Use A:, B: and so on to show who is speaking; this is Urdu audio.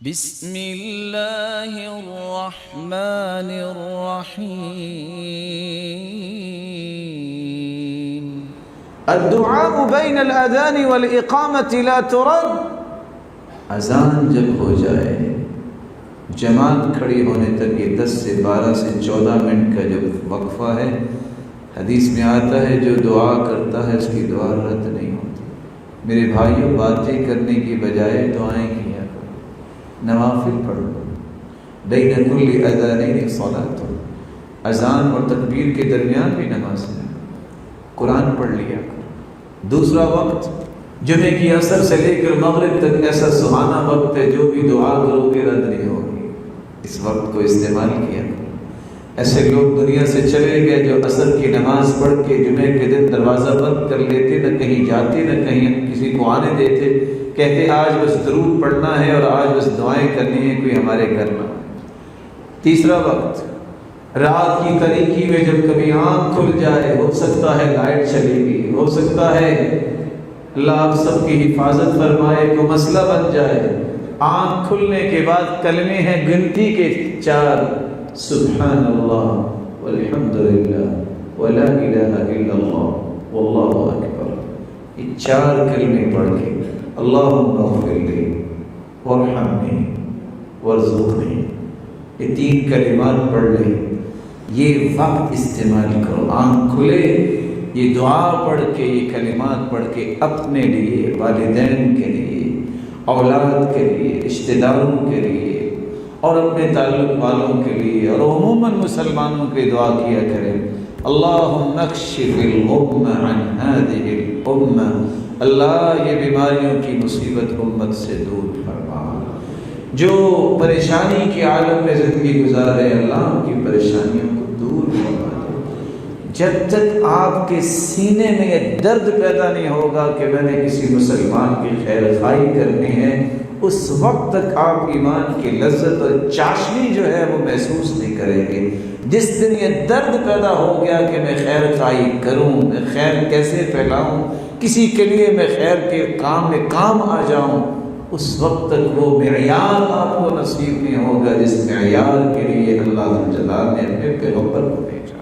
A: بسم اللہ الرحمن الرحیم
B: الدعاء بین الاذان والاقامت لا ترد۔
C: اذان جب ہو جائے، جماعت کھڑی ہونے تک یہ 10 سے 12 سے 14 منٹ کا جو وقفہ ہے، حدیث میں آتا ہے جو دعا کرتا ہے اس کی دعا رد نہیں ہوتی۔ میرے بھائیوں، باتیں کرنے کی بجائے دعائیں کیا کرو، نوافل پڑھو۔ بین کل اذانین صلاۃ، اذان اور تکبیر کے درمیان بھی نماز ہے، قرآن پڑھ لیا کرو۔ دوسرا وقت جمعے کی عصر سے لے کر مغرب تک ایسا سہانا وقت ہے، جو بھی دعا کرو گے رد نہیں ہوگی، اس وقت کو استعمال کیا کرو۔ ایسے لوگ دنیا سے چلے گئے جو عصر کی نماز پڑھ کے جمعے کے دن دروازہ بند کر لیتے، نہ کہیں جاتے نہ کہیں کسی کو آنے دیتے، کہتے آج بس درود پڑھنا ہے اور آج بس دعائیں کرنی ہے، کوئی ہمارے گھر نہ آئے۔ تیسرا وقت رات کی تاریکی میں جب کبھی آنکھ کھل جائے، ہو سکتا ہے لائٹ چلے گی، ہو سکتا ہے اللہ آپ سب کی حفاظت فرمائے، کوئی مسئلہ بن جائے، آنکھ کھلنے کے بعد کلمے ہیں گنتی کے 4، سبحان اللہ والحمدللہ ولا الہ الا اللہ واللہ اکبر۔ یہ 4 کلمے پڑھ کے اللہم اغفر لی وارحمنی وارزقنی، یہ 3 کلمات پڑھ لیں، یہ وقت استعمال کرو۔ آنکھ کھلے یہ دعا پڑھ کے، یہ کلمات پڑھ کے اپنے لیے، والدین کے لیے، اولاد کے لیے، رشتہ داروں کے لیے اور اپنے تعلق والوں کے لیے اور عموماً مسلمانوں کے دعا کیا کریں۔ اللہم اکشف الغم عن هذه الامہ، اللہ یہ بیماریوں کی مصیبت امت سے دور فرما۔ جو پریشانی کے عالم میں زندگی گزارے، اللہ ان کی پریشانیوں کو دور فرما۔ جب تک آپ کے سینے میں یہ درد پیدا نہیں ہوگا کہ میں نے کسی مسلمان کی خیر خواہی کرنی ہے، اس وقت تک آپ ایمان کی لذت اور چاشنی جو ہے وہ محسوس نہیں کریں گے۔ جس دن یہ درد پیدا ہو گیا کہ میں خیر خواہی کروں، میں خیر کیسے پھیلاؤں، کسی کے لیے میں خیر کے کام میں کام آ جاؤں، اس وقت تک وہ معیار آپ کو نصیب نہیں ہوگا جس معیار کے لیے اللہ جل جلالہ نے اپنے پیغمبر کو بھیجا۔